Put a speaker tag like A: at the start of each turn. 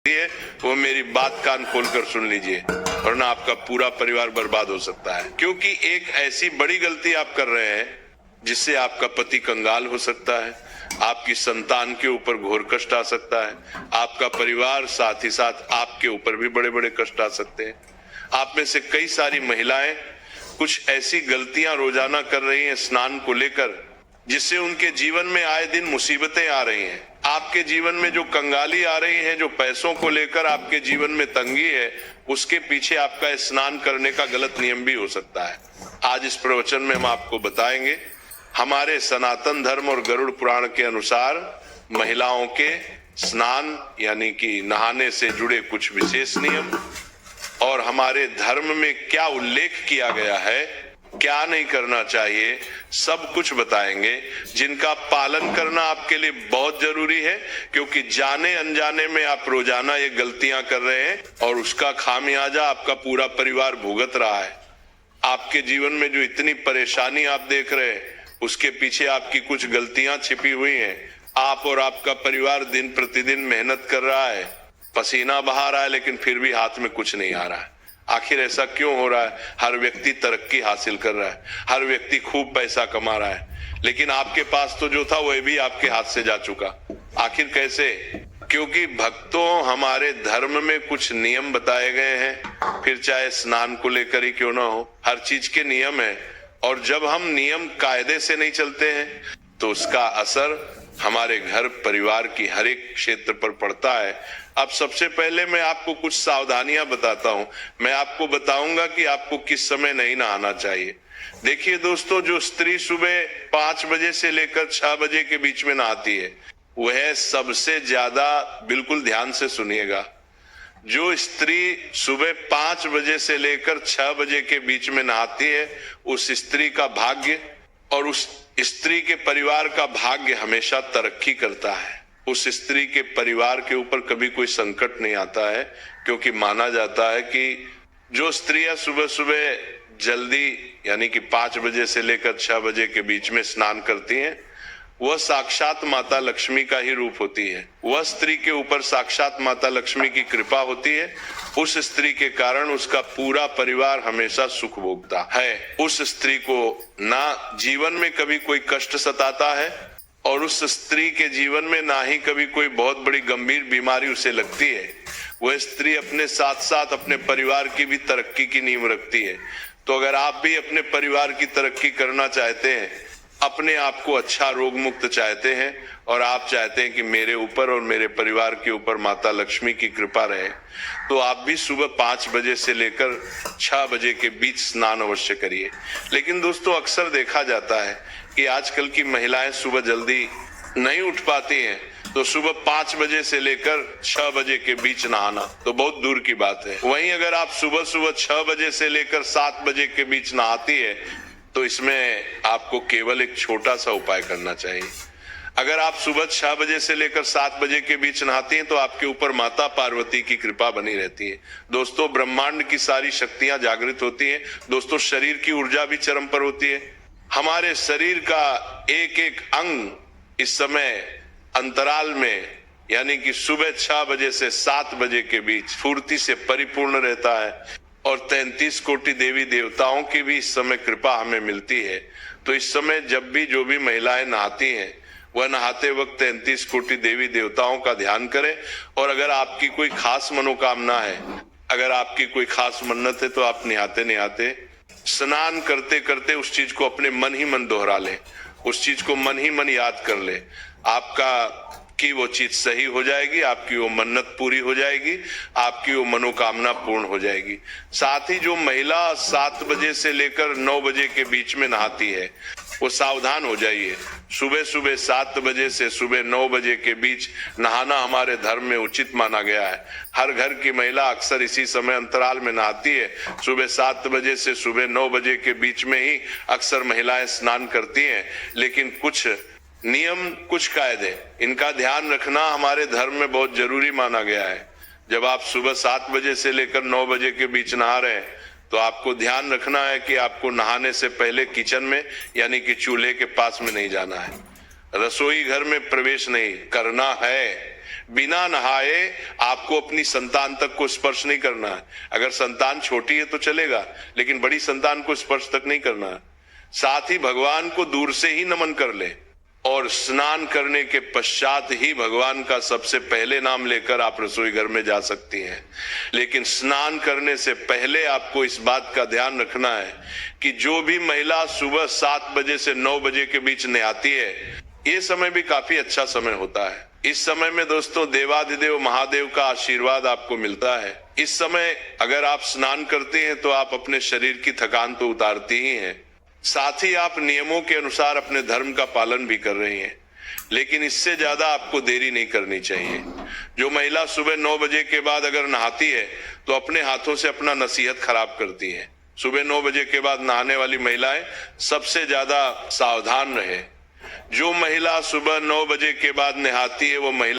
A: है वो मेरी बात कान खोलकर सुन लीजिए, वरना आपका पूरा परिवार बर्बाद हो सकता है। क्योंकि एक ऐसी बड़ी गलती आप कर रहे हैं जिससे आपका पति कंगाल हो सकता है, आपकी संतान के ऊपर घोर कष्ट आ सकता है, आपका परिवार साथ ही साथ आपके ऊपर भी बड़े बड़े कष्ट आ सकते हैं। आप में से कई सारी महिलाएं कुछ ऐसी गलतियां रोजाना कर रही हैं स्नान को लेकर, जिससे उनके जीवन में आए दिन मुसीबतें आ रही हैं। आपके जीवन में जो कंगाली आ रही है, जो पैसों को लेकर आपके जीवन में तंगी है, उसके पीछे आपका स्नान करने का गलत नियम भी हो सकता है। आज इस प्रवचन में हम आपको बताएंगे हमारे सनातन धर्म और गरुड़ पुराण के अनुसार महिलाओं के स्नान यानी कि नहाने से जुड़े कुछ विशेष नियम और हमारे धर्म में क्या उल्लेख किया गया है, क्या नहीं करना चाहिए, सब कुछ बताएंगे, जिनका पालन करना आपके लिए बहुत जरूरी है। क्योंकि जाने अनजाने में आप रोजाना ये गलतियां कर रहे हैं और उसका खामियाजा आपका पूरा परिवार भुगत रहा है। आपके जीवन में जो इतनी परेशानी आप देख रहे हैं, उसके पीछे आपकी कुछ गलतियां छिपी हुई हैं। आप और आपका परिवार दिन प्रतिदिन मेहनत कर रहा है, पसीना बहा रहा है, लेकिन फिर भी हाथ में कुछ नहीं आ रहा है। आखिर ऐसा क्यों हो रहा है? हर व्यक्ति तरक्की हासिल कर रहा है, हर व्यक्ति खूब पैसा कमा रहा है, लेकिन आपके पास तो जो था वह भी आपके हाथ से जा चुका। आखिर कैसे? क्योंकि भक्तों, हमारे धर्म में कुछ नियम बताए गए हैं, फिर चाहे स्नान को लेकर ही क्यों ना हो, हर चीज के नियम है। और जब हम नियम कायदे से नहीं चलते हैं तो उसका असर हमारे घर परिवार की हर एक क्षेत्र पर पड़ता है। अब सबसे पहले मैं आपको कुछ सावधानियां बताता हूं। मैं आपको बताऊंगा कि आपको किस समय नहीं नहाना चाहिए। देखिए दोस्तों, जो स्त्री सुबह 5 बजे से लेकर 6 बजे के बीच में नहाती है, वह सबसे ज्यादा, बिल्कुल ध्यान से सुनिएगा, जो स्त्री सुबह 5 बजे से लेकर 6 बजे के बीच में नहाती है, उस स्त्री का भाग्य और उस स्त्री के परिवार का भाग्य हमेशा तरक्की करता है। उस स्त्री के परिवार के ऊपर कभी कोई संकट नहीं आता है, क्योंकि माना जाता है कि जो स्त्रियां सुबह सुबह जल्दी यानी कि 5 बजे से लेकर 6 बजे के बीच में स्नान करती हैं, वह साक्षात माता लक्ष्मी का ही रूप होती है। वह स्त्री के ऊपर साक्षात माता लक्ष्मी की कृपा होती है। उस स्त्री के कारण उसका पूरा परिवार हमेशा सुख भोगता है। उस स्त्री को ना जीवन में कभी कोई कष्ट सताता है और उस स्त्री के जीवन में ना ही कभी कोई बहुत बड़ी गंभीर बीमारी उसे लगती है। वह स्त्री अपने साथ साथ अपने परिवार की भी तरक्की की नींव रखती है। तो अगर आप भी अपने परिवार की तरक्की करना चाहते हैं, अपने आप को अच्छा रोग मुक्त चाहते हैं और आप चाहते हैं कि मेरे ऊपर और मेरे परिवार के ऊपर माता लक्ष्मी की कृपा रहे, तो आप भी सुबह 5 बजे से लेकर 6 बजे के बीच स्नान अवश्य करिए। लेकिन दोस्तों, अक्सर देखा जाता है कि आजकल की महिलाएं सुबह जल्दी नहीं उठ पाती हैं, तो सुबह 5 बजे से लेकर 6 बजे के बीच नहाना तो बहुत दूर की बात है। वहीं अगर आप सुबह सुबह 6 बजे से लेकर 7 बजे के बीच नहाती है, तो इसमें आपको केवल एक छोटा सा उपाय करना चाहिए। अगर आप सुबह 6 बजे से लेकर 7 बजे के बीच नहाती हैं, तो आपके ऊपर माता पार्वती की कृपा बनी रहती है। दोस्तों, ब्रह्मांड की सारी शक्तियां जागृत होती हैं। दोस्तों, शरीर की ऊर्जा भी चरम पर होती है। हमारे शरीर का एक एक अंग इस समय अंतराल में यानी कि सुबह 6 बजे से 7 बजे के बीच फुर्ती से परिपूर्ण रहता है और 33 कोटि देवी देवताओं की भी इस समय कृपा हमें मिलती है। तो इस समय जब भी जो भी महिलाएं नहाती हैं, वह नहाते वक्त 33 कोटि देवी देवताओं का ध्यान करें। और अगर आपकी कोई खास मनोकामना है, अगर आपकी कोई खास मन्नत है, तो आप नहाते स्नान करते करते उस चीज को अपने मन ही मन दोहरा लें, उस चीज को मन ही मन याद कर ले। आपका कि वो चीज सही हो जाएगी, आपकी वो मन्नत पूरी हो जाएगी, आपकी वो मनोकामना पूर्ण हो जाएगी। साथ ही जो महिला 7 बजे से लेकर 9 बजे के बीच में नहाती है, वो सावधान हो जाइए। सुबह सुबह 7 बजे से सुबह 9 बजे के बीच नहाना हमारे धर्म में उचित माना गया है। हर घर की महिला अक्सर इसी समय अंतराल में नहाती है। सुबह 7 बजे से सुबह 9 बजे के बीच में ही अक्सर महिलाएं स्नान करती हैं। लेकिन कुछ नियम, कुछ कायदे, इनका ध्यान रखना हमारे धर्म में बहुत जरूरी माना गया है। जब आप सुबह 7 बजे से लेकर 9 बजे के बीच नहा रहे हैं, तो आपको ध्यान रखना है कि आपको नहाने से पहले किचन में यानी कि चूल्हे के पास में नहीं जाना है, रसोई घर में प्रवेश नहीं करना है। बिना नहाए आपको अपनी संतान तक को स्पर्श नहीं करना है। अगर संतान छोटी है तो चलेगा, लेकिन बड़ी संतान को स्पर्श तक नहीं करना है। साथ ही भगवान को दूर से ही नमन कर ले और स्नान करने के पश्चात ही भगवान का सबसे पहले नाम लेकर आप रसोई घर में जा सकती हैं। लेकिन स्नान करने से पहले आपको इस बात का ध्यान रखना है कि जो भी महिला सुबह 7 बजे से 9 बजे के बीच नहाती है, ये समय भी काफी अच्छा समय होता है। इस समय में दोस्तों देवाधिदेव महादेव का आशीर्वाद आपको मिलता है। इस समय अगर आप स्नान करते हैं तो आप अपने शरीर की थकान तो उतारती ही हैं, साथ ही आप नियमों के अनुसार अपने धर्म का पालन भी कर रही हैं। लेकिन इससे ज्यादा आपको देरी नहीं करनी चाहिए। जो महिला सुबह 9 बजे के बाद अगर नहाती है तो अपने हाथों से अपना नसीहत खराब करती है। सुबह 9 बजे के बाद नहाने वाली महिलाएं सबसे ज्यादा सावधान रहे। जो महिला सुबह 9 बजे के बाद नहाती है वो महिला